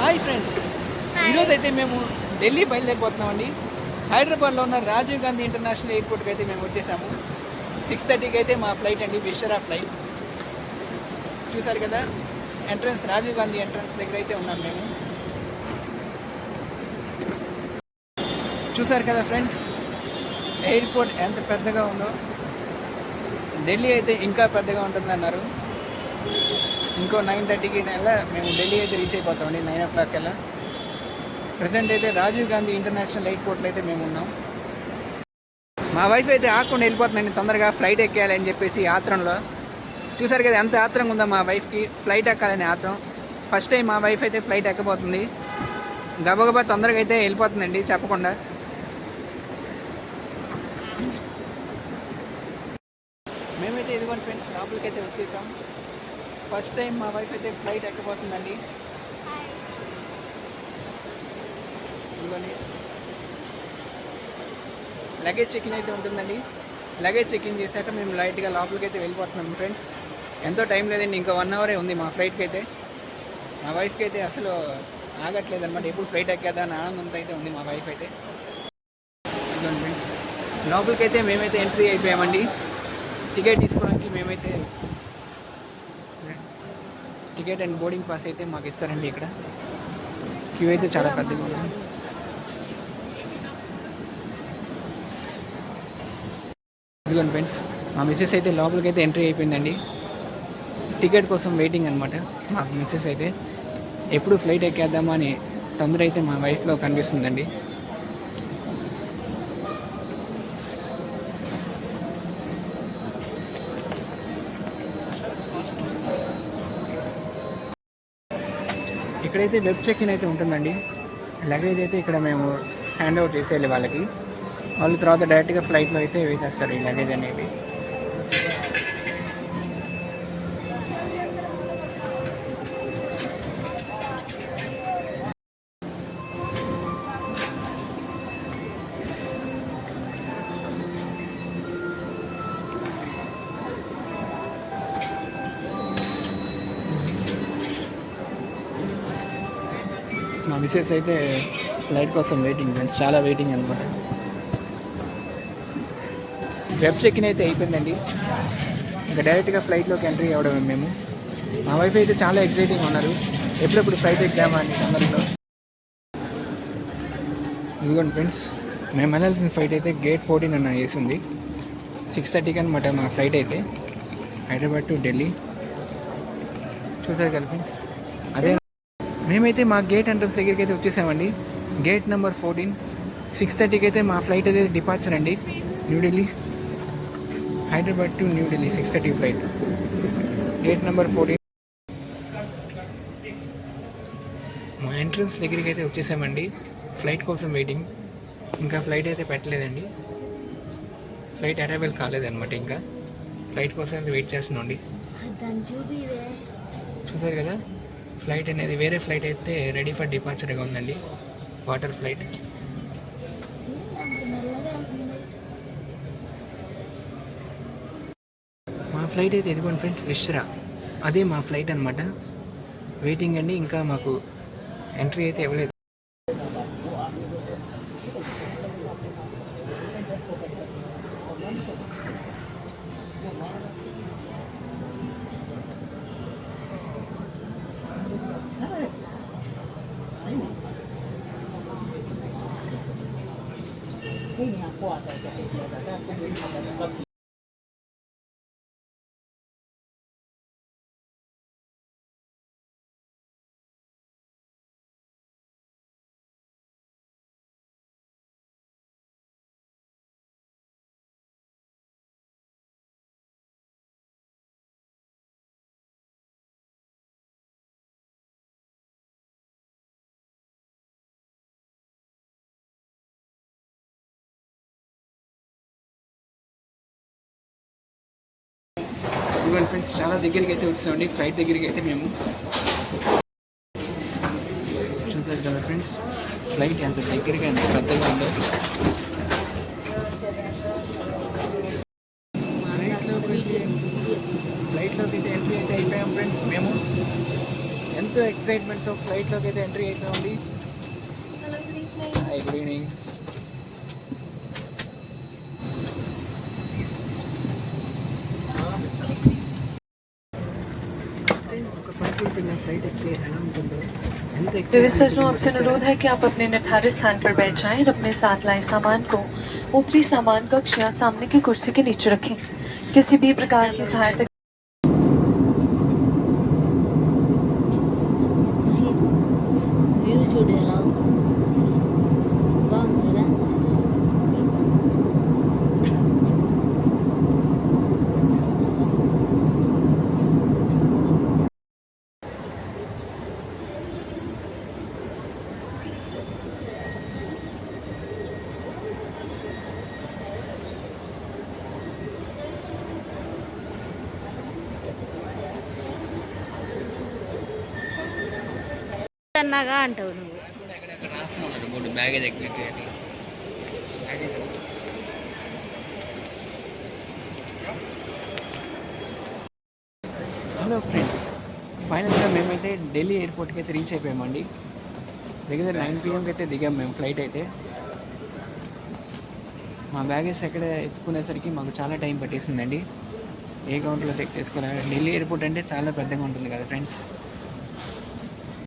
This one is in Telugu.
హాయ్ ఫ్రెండ్స్, ఈరోజు అయితే మేము ఢిల్లీ బయలుదేరిపోతున్నామండి. హైదరాబాద్లో ఉన్న రాజీవ్ గాంధీ ఇంటర్నేషనల్ ఎయిర్పోర్ట్కి అయితే మేము వచ్చేసాము. 6:30కి అయితే మా ఫ్లైట్ అండి, విశ్వరా ఫ్లైట్. చూసారు కదా, ఎంట్రన్స్ రాజీవ్ గాంధీ ఎంట్రన్స్ దగ్గర అయితే ఉన్నాం మేము. చూసారు కదా ఫ్రెండ్స్, ఎయిర్పోర్ట్ ఎంత పెద్దగా ఉందో. ఢిల్లీ అయితే ఇంకా పెద్దగా ఉంటుందన్నారు. ఇంకో 9:30కి మేము ఢిల్లీ అయితే రీచ్ అయిపోతామండి. 9 o'clock కల్లా. ప్రజెంట్ అయితే రాజీవ్ గాంధీ ఇంటర్నేషనల్ ఎయిర్పోర్ట్లో అయితే మేము ఉన్నాం. మా వైఫ్ అయితే ఆకుండా వెళ్ళిపోతుందండి, తొందరగా ఫ్లైట్ ఎక్కేయాలి అని చెప్పేసి ఆత్రంలో. చూసారు కదా ఎంత ఆత్రంగా ఉందో మా వైఫ్కి, ఫ్లైట్ ఎక్కాలని ఆత్రం. ఫస్ట్ టైం మా వైఫ్ అయితే ఫ్లైట్ ఎక్కబోతుంది. గబగబా తొందరగా అయితే వెళ్ళిపోతుందండి చెప్పకుండా. మేమైతే ఇదిగోండి ఫ్రెండ్స్, లోపలికి అయితే వచ్చేసాం. ఫస్ట్ టైం మా వైఫ్ అయితే ఫ్లైట్ ఎక్కబోతుందండి. ఇదిగోండి, లగేజ్ చెకిన్ అయితే ఉంటుందండి. లగేజ్ చెకిన్ చేశాక మేము లైట్గా లోపలికి అయితే వెళ్ళిపోతున్నాం ఫ్రెండ్స్. ఎంతో టైం లేదండి, ఇంకా 1 hour ఉంది మా ఫ్లైట్కి అయితే. మా వైఫ్కి అయితే అసలు ఆగట్లేదు అనమాట, ఎప్పుడు ఫ్లైట్ ఎక్కేదా అని ఆనందంతో అయితే ఉంది మా వైఫ్ అయితే. ఇదిగోండి ఫ్రెండ్స్, లోపలికి అయితే మేమైతే ఎంట్రీ అయిపోయామండి. టికెట్ తీసుకోవడానికి మేమైతే టికెట్ అండ్ బోర్డింగ్ పాస్ అయితే మాకు ఇస్తారండి. ఇక్కడ క్యూ అయితే చాలా పెద్దగా ఉంది. ఇదిగోండి ఫ్రెండ్స్, మా మిస్సెస్ అయితే లోపలికి అయితే ఎంట్రీ అయిపోయిందండి. టికెట్ కోసం వెయిటింగ్ అనమాట మా మిస్సెస్ అయితే. ఎప్పుడు ఫ్లైట్ ఎక్కేద్దామా అని తొందర అయితే మా వైఫ్లో కనిపిస్తుందండి. ఇక్కడైతే వెబ్ చెక్ ఇన్ అయితే ఉంటుందండి. లగేజ్ అయితే ఇక్కడ మేము హ్యాండ్ అవుట్ చేసేయాలి వాళ్ళకి. వాళ్ళు తర్వాత డైరెక్ట్గా ఫ్లైట్లో అయితే వేసేస్తారు ఈ లగేజ్ అనేవి. మా మిసెస్ అయితే ఫ్లైట్ కోసం వెయిటింగ్ ఫ్రెండ్స్, చాలా వెయిటింగ్ అనమాట. వెబ్ చెక్-ఇన్ అయితే అయిపోయిందండి. ఇంకా డైరెక్ట్గా ఫ్లైట్లోకి ఎంట్రీ అవ్వడమే మేము. మా వైఫ్ అయితే చాలా ఎక్సైటింగ్ ఉన్నారు, ఎప్పుడెప్పుడు ఫ్లైట్ ఎగ్జామ్ అని సందర్భంలో. ఇదిగోండి ఫ్రెండ్స్, మేము వెళ్ళాల్సిన ఫ్లైట్ అయితే గేట్ 14 అన్న వేసింది. 6:30కి అనమాట మా ఫ్లైట్ అయితే, హైదరాబాద్ టు ఢిల్లీ. చూసారు కదా ఫ్రెండ్స్, అదే మేమైతే మా గేట్ ఎంట్రన్స్ దగ్గరికి అయితే వచ్చేసామండి. Gate number 14. 6:30కి అయితే మా ఫ్లైట్ అయితే డిపార్చర్ అండి, New Delhi, Hyderabad to New Delhi 6:30 flight. Gate number 14. మా ఎంట్రన్స్ దగ్గరికి అయితే వచ్చేసామండి. ఫ్లైట్ కోసం వెయిటింగ్. ఇంకా ఫ్లైట్ అయితే పెట్టలేదండి, ఫ్లైట్ అరైవల్ కాలేదన్నమాట. ఇంకా ఫ్లైట్ కోసం అయితే వెయిట్ చేస్తున్నాండి. చూసారు కదా, ఫ్లైట్ అనేది వేరే ఫ్లైట్ అయితే రెడీ ఫర్ డిపార్చర్గా ఉందండి, వాటర్ ఫ్లైట్. మా ఫ్లైట్ అయితే ఎదుగుండి ఫ్రెండ్స్, విశ్రా, అదే మా ఫ్లైట్ అనమాట. వెయిటింగ్ అండి, ఇంకా మాకు ఎంట్రీ అయితే ఇవ్వలేదు. ఇదిగోండి ఫ్రెండ్స్, చాలా దగ్గరికి అయితే వచ్చామండి, ఫ్లైట్ దగ్గరికి అయితే మేము. చూసారు కదా ఫ్రెండ్స్, ఫ్లైట్ ఎంత దగ్గరగా ఎంత పెద్దగా ఉందో. ఫ్లైట్లోకి అయితే ఎంట్రీ అయితే అయిపోయాం ఫ్రెండ్స్ మేము. ఎంత ఎంతో ఎక్సైట్మెంట్తో ఫ్లైట్లోకి అయితే ఎంట్రీ అవుతామండి. Hello, good evening. Hi, good evening. Flight ఎక్కితే ఎలా ఉంటుందో ఎంత सज्जनों, आपसे अनुरोध है कि आप अपने निर्धारित स्थान पर बैठ जाएं और अपने साथ लाए सामान को ऊपरी सामान कक्ष या सामने की कुर्सी के नीचे रखें। किसी भी प्रकार की सहायता వ్యూ చూడు ఎలా వస్తుంది, బాగుంది కదా. అన్నాగా అంటావు నువ్వు. అక్కడ రాస్తున్నాడు board baggage equity. Hello friends, ఫైనల్గా మేమైతే ఢిల్లీ ఎయిర్పోర్ట్కి అయితే రీచ్ అయిపోయామండి. దగ్గర 9 PM అయితే దిగాం మేము ఫ్లైట్ అయితే. మా బ్యాగేజ్ ఎక్కడ ఎత్తుకునేసరికి మాకు చాలా టైం పట్టేసిందండి. ఏ కౌంటర్లో చెక్ చేసుకోవాలి. ఢిల్లీ ఎయిర్పోర్ట్ అంటే చాలా పెద్దగా ఉంటుంది కదా ఫ్రెండ్స్.